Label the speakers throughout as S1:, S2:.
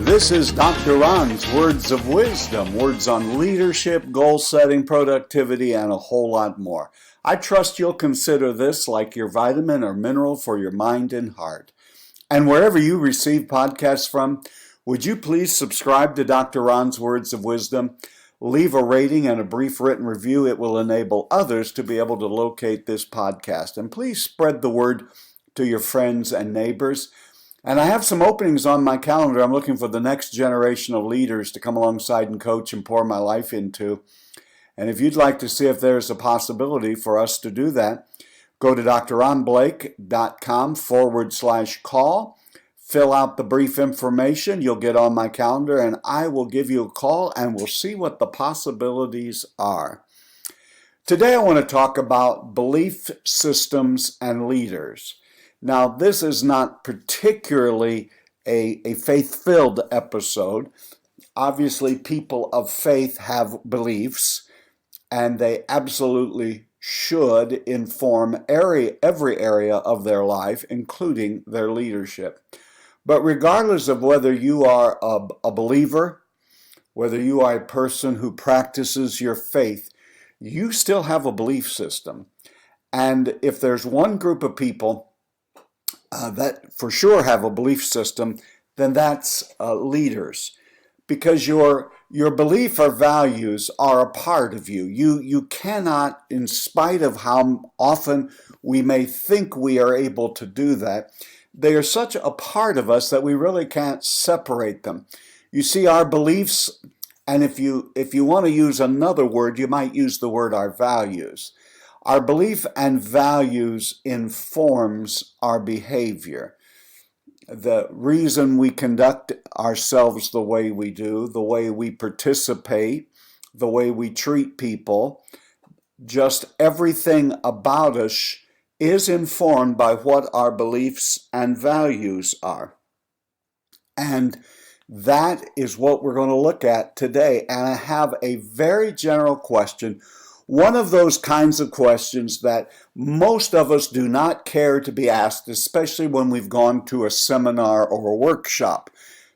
S1: This is Dr. Ron's Words of Wisdom, words on leadership, goal setting, productivity, and a whole lot more. I trust you'll consider this like your vitamin or mineral for your mind and heart. And wherever you receive podcasts from, would you please subscribe to Dr. Ron's Words of Wisdom? Leave a rating and a brief written review. It will enable others to be able to locate this podcast. And please spread the word to your friends and neighbors. And I have some openings on my calendar. I'm looking for the next generation of leaders to come alongside and coach and pour my life into. And if you'd like to see if there's a possibility for us to do that, go to drronblake.com/call. Fill out the brief information. You'll get on my calendar and I will give you a call and we'll see what the possibilities are. Today I want to talk about belief systems and leaders. Now, this is not particularly a faith-filled episode. Obviously, people of faith have beliefs, and they absolutely should inform every area of their life, including their leadership. But regardless of whether you are a believer, whether you are a person who practices your faith, you still have a belief system. And if there's one group of people that for sure have a belief system, then that's leaders. Because your belief or values are a part of you. You cannot, in spite of how often we may think we are able to do that, they are such a part of us that we really can't separate them. You see, our beliefs, and if you want to use another word, you might use the word our values. Our belief and values informs our behavior. The reason we conduct ourselves the way we do, the way we participate, the way we treat people, just everything about us is informed by what our beliefs and values are. And that is what we're going to look at today. And I have a very general question. One of those kinds of questions that most of us do not care to be asked, especially when we've gone to a seminar or a workshop.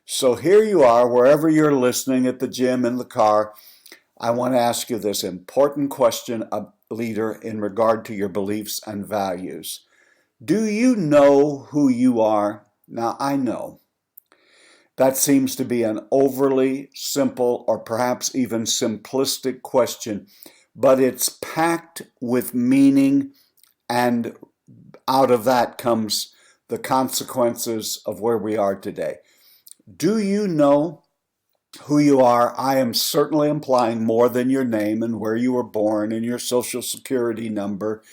S1: So here you are, wherever you're listening, at the gym, in the car. I want to ask you this important question, a leader, in regard to your beliefs and values. Do you know who you are? Now, I know that seems to be an overly simple or perhaps even simplistic question, but it's packed with meaning, and out of that comes the consequences of where we are today. Do you know who you are? I am certainly implying more than your name and where you were born and your social security number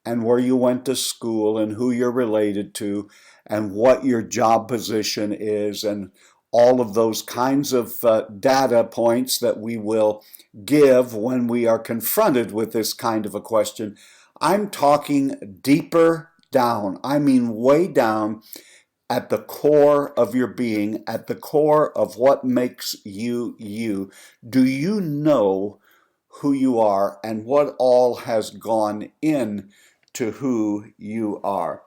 S1: and where you went to school and who you're related to and what your job position is and all of those kinds of data points that we will give when we are confronted with this kind of a question. I'm talking deeper down. I mean way down at the core of your being, at the core of what makes you you. Do you know who you are and what all has gone in to who you are?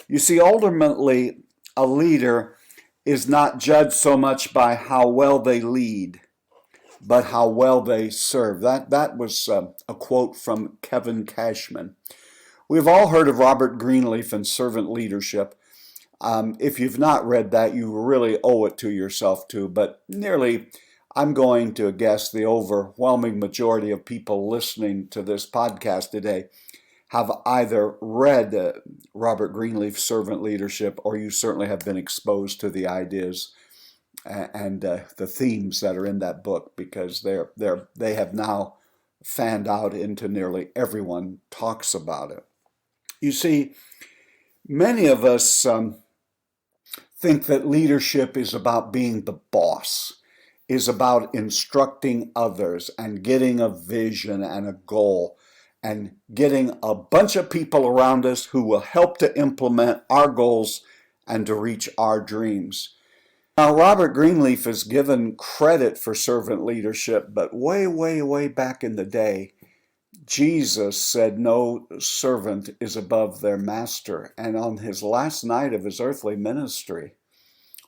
S1: You see, ultimately, a leader is not judged so much by how well they lead, but how well they serve. That was a quote from Kevin Cashman. We've all heard of Robert Greenleaf and servant leadership. If you've not read that, you really owe it to yourself too. But I'm going to guess the overwhelming majority of people listening to this podcast today have either read Robert Greenleaf's servant leadership, or you certainly have been exposed to the ideas and the themes that are in that book, because they have now fanned out into nearly everyone talks about it. You see, many of us think that leadership is about being the boss, is about instructing others and getting a vision and a goal and getting a bunch of people around us who will help to implement our goals and to reach our dreams. Now, Robert Greenleaf is given credit for servant leadership, but way, way, way back in the day, Jesus said no servant is above their master. And on his last night of his earthly ministry,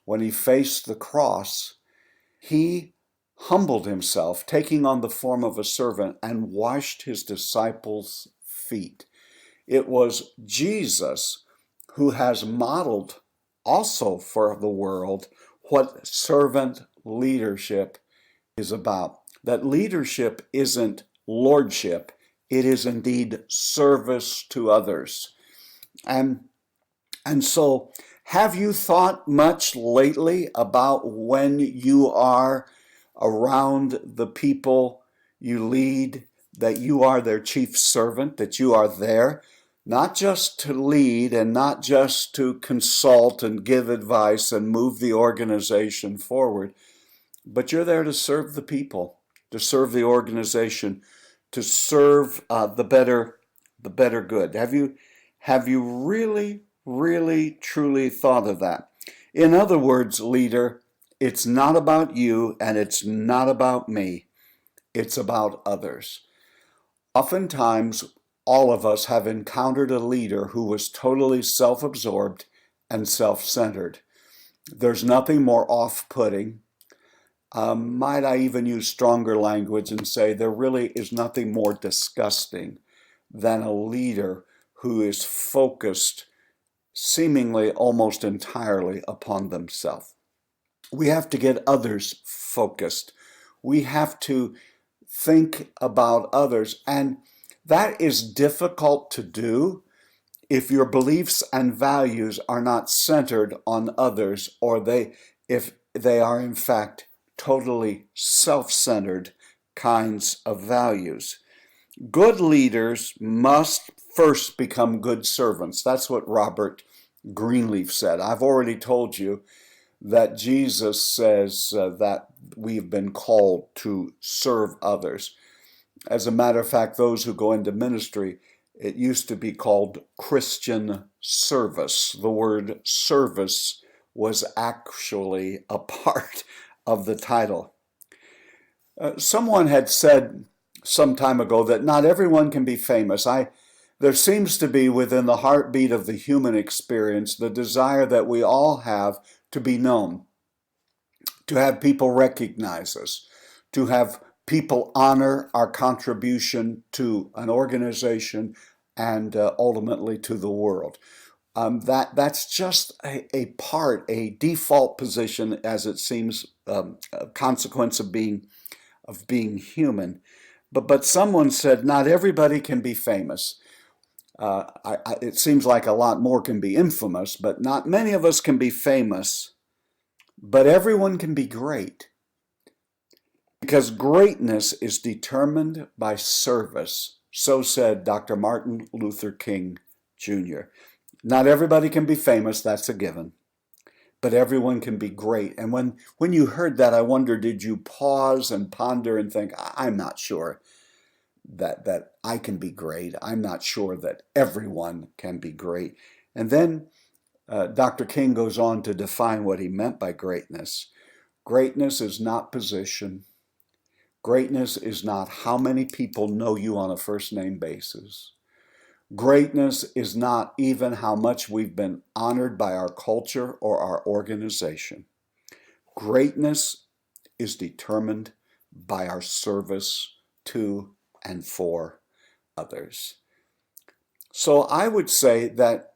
S1: when he faced the cross, he humbled himself, taking on the form of a servant, and washed his disciples' feet. It was Jesus who has modeled also for the world what servant leadership is about. That leadership isn't lordship, it is indeed service to others. And so, have you thought much lately about when you are around the people you lead, that you are their chief servant, that you are there, not just to lead and not just to consult and give advice and move the organization forward, but you're there to serve the people, to serve the organization, to serve the better good. Have you really, truly thought of that? In other words, leader, it's not about you and it's not about me. It's about others. Oftentimes, all of us have encountered a leader who was totally self-absorbed and self-centered. There's nothing more off-putting. Might I even use stronger language and say there really is nothing more disgusting than a leader who is focused seemingly almost entirely upon themselves. We have to get others focused. We have to think about others, and that is difficult to do if your beliefs and values are not centered on others, or if they are in fact totally self-centered kinds of values. Good leaders must first become good servants. That's what Robert Greenleaf said. I've already told you that Jesus says that we've been called to serve others. As a matter of fact, those who go into ministry, it used to be called Christian service. The word service was actually a part of the title. Someone had said some time ago that not everyone can be famous. There seems to be within the heartbeat of the human experience the desire that we all have to be known, to have people recognize us, to have people honor our contribution to an organization and ultimately to the world. That's just a default position, as it seems, a consequence of being human. But someone said not everybody can be famous. It seems like a lot more can be infamous, but not many of us can be famous. But everyone can be great. Because greatness is determined by service. So said Dr. Martin Luther King Jr. Not everybody can be famous, that's a given. But everyone can be great. And when you heard that, I wonder, did you pause and ponder and think, I'm not sure that I can be great. I'm not sure that everyone can be great. And then Dr. King goes on to define what he meant by greatness. Greatness is not position. Greatness is not how many people know you on a first name basis. Greatness is not even how much we've been honored by our culture or our organization. Greatness is determined by our service to and for others. So I would say that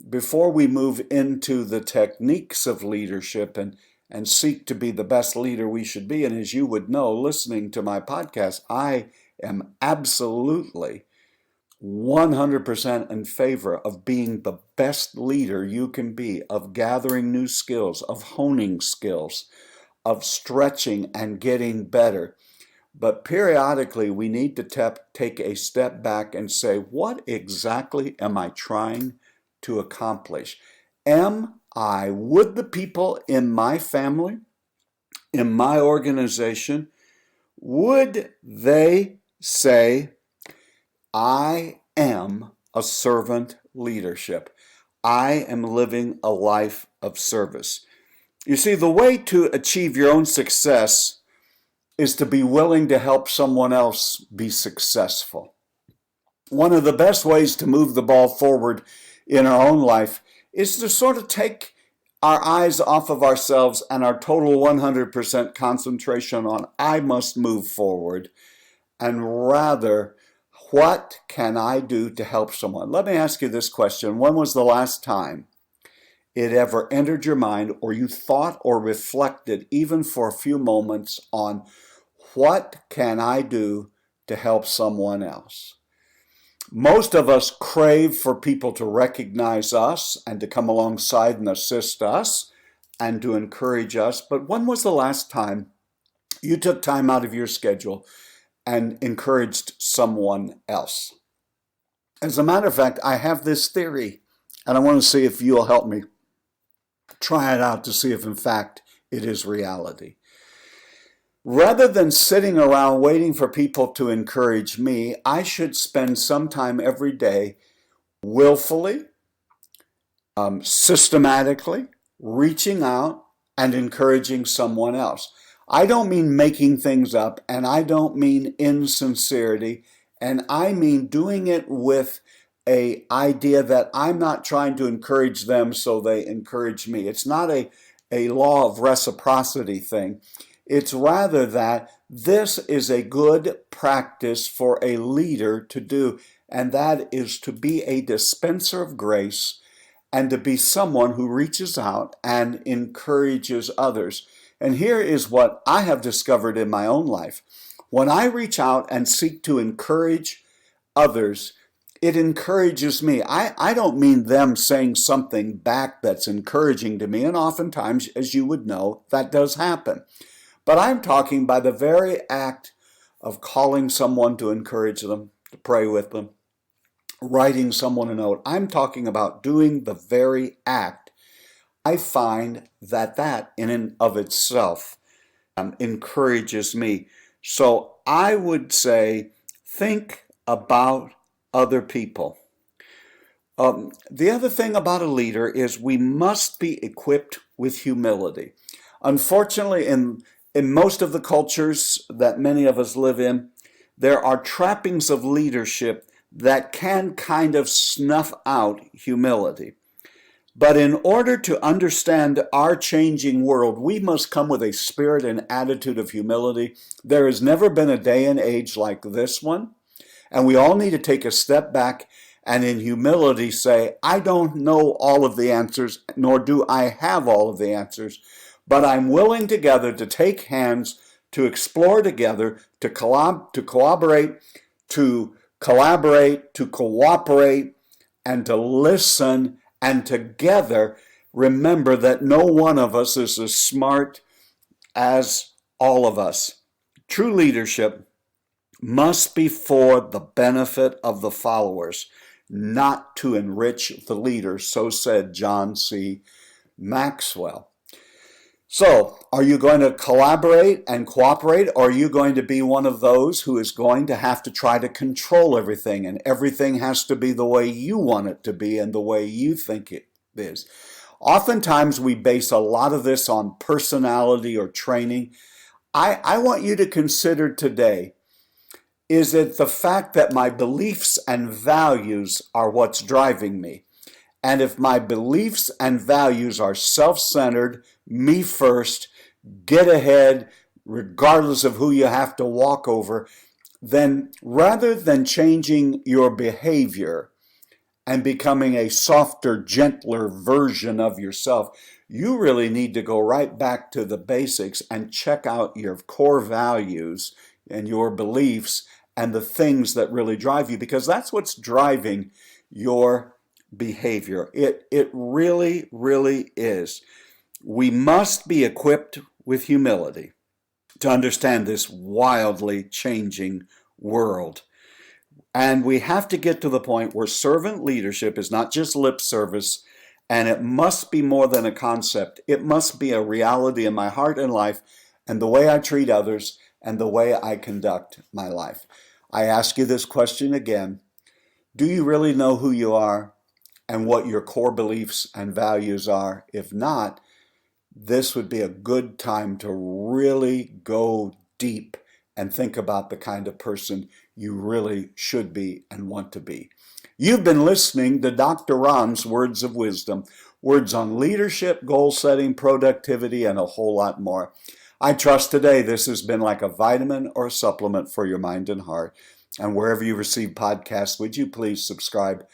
S1: before we move into the techniques of leadership and seek to be the best leader we should be, and as you would know, listening to my podcast, I am absolutely 100% in favor of being the best leader you can be, of gathering new skills, of honing skills, of stretching and getting better. But periodically, we need to take a step back and say, what exactly am I trying to accomplish? Would the people in my family, in my organization, would they say, I am a servant leadership. I am living a life of service. You see, the way to achieve your own success is to be willing to help someone else be successful. One of the best ways to move the ball forward in our own life is to sort of take our eyes off of ourselves and our total 100% concentration on I must move forward, and rather, what can I do to help someone? Let me ask you this question. When was the last time it ever entered your mind, or you thought or reflected even for a few moments on what can I do to help someone else? Most of us crave for people to recognize us and to come alongside and assist us and to encourage us. But when was the last time you took time out of your schedule and encouraged someone else? As a matter of fact, I have this theory, and I want to see if you'll help me try it out to see if in fact it is reality. Rather than sitting around waiting for people to encourage me, I should spend some time every day willfully, systematically reaching out and encouraging someone else. I don't mean making things up, and I don't mean insincerity, and I mean doing it with an idea that I'm not trying to encourage them so they encourage me. It's not a law of reciprocity thing. It's rather that this is a good practice for a leader to do, and that is to be a dispenser of grace and to be someone who reaches out and encourages others. And here is what I have discovered in my own life. When I reach out and seek to encourage others, it encourages me. I don't mean them saying something back that's encouraging to me, and oftentimes, as you would know, that does happen. But I'm talking by the very act of calling someone to encourage them, to pray with them, writing someone a note. I'm talking about doing the very act. I find that in and of itself encourages me. So I would say, think about other people. The other thing about a leader is we must be equipped with humility. Unfortunately, in most of the cultures that many of us live in, there are trappings of leadership that can kind of snuff out humility. But in order to understand our changing world, we must come with a spirit and attitude of humility. There has never been a day and age like this one. And we all need to take a step back and in humility say, I don't know all of the answers, nor do I have all of the answers, but I'm willing together to take hands, to explore together, to collaborate, to collaborate, to cooperate, and to listen, and together remember that no one of us is as smart as all of us. True leadership must be for the benefit of the followers, not to enrich the leader, so said John C. Maxwell. So, are you going to collaborate and cooperate, or are you going to be one of those who is going to have to try to control everything, and everything has to be the way you want it to be and the way you think it is? Oftentimes, we base a lot of this on personality or training. I want you to consider today, is it the fact that my beliefs and values are what's driving me? And if my beliefs and values are self-centered, me first, get ahead, regardless of who you have to walk over, then rather than changing your behavior and becoming a softer, gentler version of yourself, you really need to go right back to the basics and check out your core values and your beliefs and the things that really drive you, because that's what's driving your behavior. It really, really is. We must be equipped with humility to understand this wildly changing world. And we have to get to the point where servant leadership is not just lip service, and it must be more than a concept. It must be a reality in my heart and life, and the way I treat others, and the way I conduct my life. I ask you this question again. Do you really know who you are and what your core beliefs and values are? If not, this would be a good time to really go deep and think about the kind of person you really should be and want to be. You've been listening to Dr. Ron's Words of Wisdom. words on leadership, goal setting, productivity, and a whole lot more. I trust today this has been like a vitamin or a supplement for your mind and heart. And wherever you receive podcasts, would you please subscribe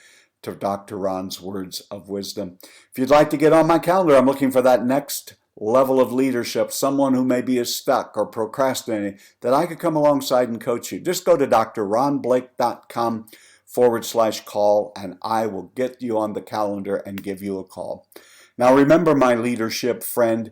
S1: to Dr. Ron's Words of Wisdom? If you'd like to get on my calendar, I'm looking for that next level of leadership, someone who maybe is stuck or procrastinating, that I could come alongside and coach you. Just go to drronblake.com/call, and I will get you on the calendar and give you a call. Now remember, my leadership friend,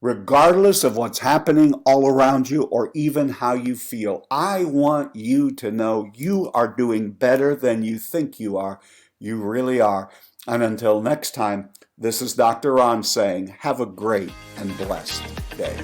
S1: regardless of what's happening all around you or even how you feel, I want you to know you are doing better than you think you are. You really are. And until next time, this is Dr. Ron saying, have a great and blessed day.